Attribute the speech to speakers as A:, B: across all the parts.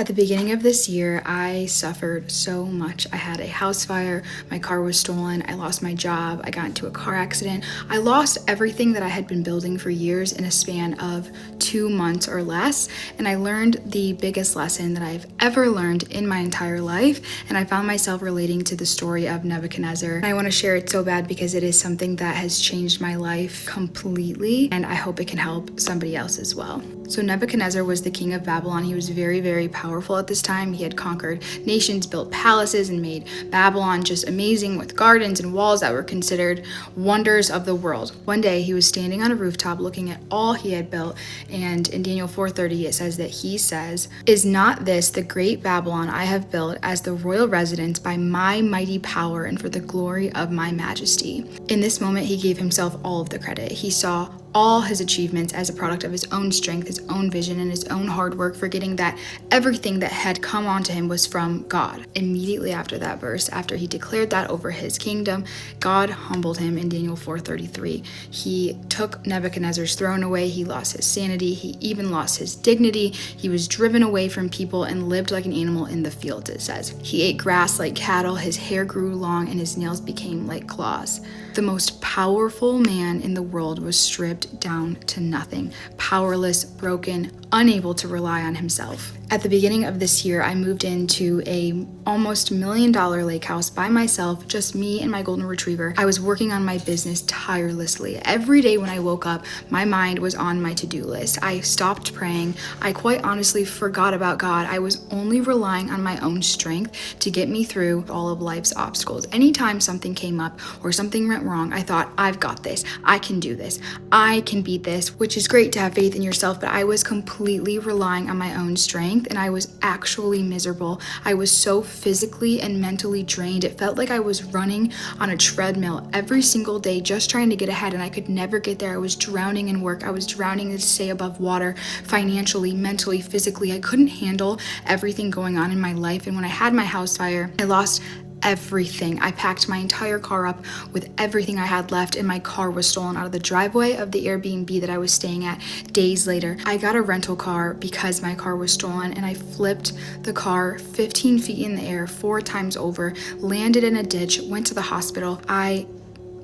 A: At the beginning of this year, I suffered so much. I had a house fire, my car was stolen, I lost my job, I got into a car accident. I lost everything that I had been building for years in a span of 2 months or less, and I learned the biggest lesson that I've ever learned in my entire life, and I found myself relating to the story of Nebuchadnezzar. And I want to share it so bad because it is something that has changed my life completely, and I hope it can help somebody else as well. So Nebuchadnezzar was the king of Babylon. He was very, very powerful at this time. He had conquered nations, built palaces, and made Babylon just amazing with gardens and walls that were considered wonders of the world. One day he was standing on a rooftop looking at all he had built, and in Daniel 4:30 it says that he says, "Is not this the great Babylon I have built as the royal residence by my mighty power and for the glory of my majesty?" In this moment he gave himself all of the credit. He saw all his achievements as a product of his own strength, his own vision, and his own hard work, forgetting that everything that had come onto him was from God. Immediately after that verse, after he declared that over his kingdom, God humbled him in Daniel 4:33. He took Nebuchadnezzar's throne away. He lost his sanity. He even lost his dignity. He was driven away from people and lived like an animal in the fields, it says. He ate grass like cattle. His hair grew long and his nails became like claws. The most powerful man in the world was stripped down to nothing, powerless, broken, unable to rely on himself. At the beginning of this year, I moved into a almost $1 million lake house by myself, just me and my golden retriever. I was working on my business tirelessly. Every day when I woke up, my mind was on my to-do list. I stopped praying. I quite honestly forgot about God. I was only relying on my own strength to get me through all of life's obstacles. Anytime something came up or something went wrong, I thought, I've got this. I can do this. I can beat this, which is great to have faith in yourself, but I was completely relying on my own strength, and I was actually miserable. I was so physically and mentally drained. It felt like I was running on a treadmill every single day just trying to get ahead, and I could never get there. I was drowning in work. I was drowning to stay above water financially, mentally, physically. I couldn't handle everything going on in my life, and when I had my house fire, I lost everything. I packed my entire car up with everything I had left, and my car was stolen out of the driveway of the Airbnb that I was staying at days later. I got a rental car because my car was stolen, and I flipped the car 15 feet in the air 4 times over, landed in a ditch, went to the hospital. I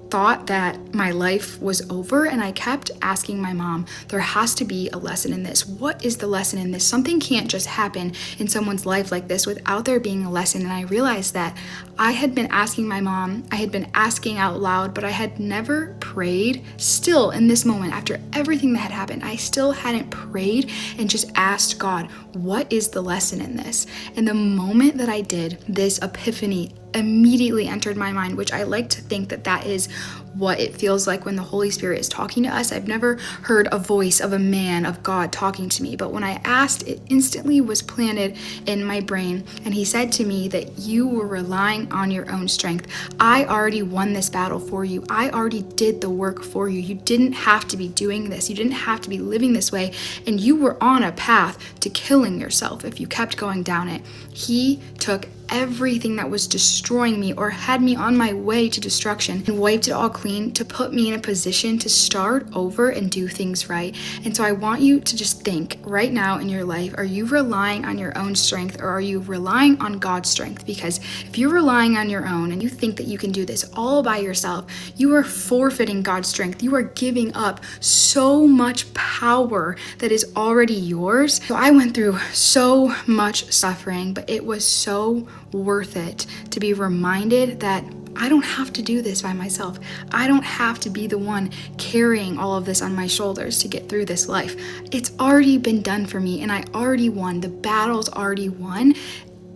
A: thought that my life was over, and I kept asking my mom, there has to be a lesson in this. What is the lesson in this? Something can't just happen in someone's life like this without there being a lesson. And I realized that I had been asking my mom, I had been asking out loud, but I had never prayed. Still, in this moment, after everything that had happened, I still hadn't prayed and just asked God, what is the lesson in this? And the moment that I did, this epiphany immediately entered my mind, which I like to think that that is what it feels like when the Holy Spirit is talking to us. I've never heard a voice of a man, of God talking to me, but when I asked, it instantly was planted in my brain, and he said to me that you were relying on your own strength. I already won this battle for you. I already did the work for you. You didn't have to be doing this. You didn't have to be living this way, and you were on a path to killing yourself if you kept going down it. He took everything that was destroying me or had me on my way to destruction and wiped it all clean to put me in a position to start over and do things right. And so I want you to just think right now in your life, are you relying on your own strength, or are you relying on God's strength? Because if you're relying on your own and you think that you can do this all by yourself, you are forfeiting God's strength. You are giving up so much power that is already yours. So I went through so much suffering, but it was so worth it to be reminded that I don't have to do this by myself. I don't have to be the one carrying all of this on my shoulders to get through this life. It's already been done for me, and I already won. The battle's already won.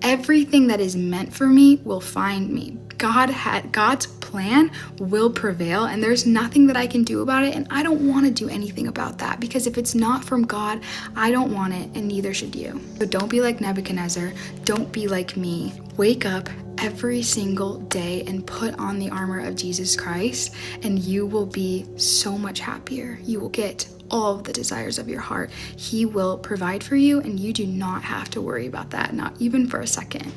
A: Everything that is meant for me will find me. God's plan will prevail, and there's nothing that I can do about it, and I don't want to do anything about that, because if it's not from God, I don't want it, and neither should you. So don't be like Nebuchadnezzar. Don't be like me. Wake up every single day and put on the armor of Jesus Christ, and you will be so much happier. You will get all of the desires of your heart. He will provide for you, and you do not have to worry about that, not even for a second.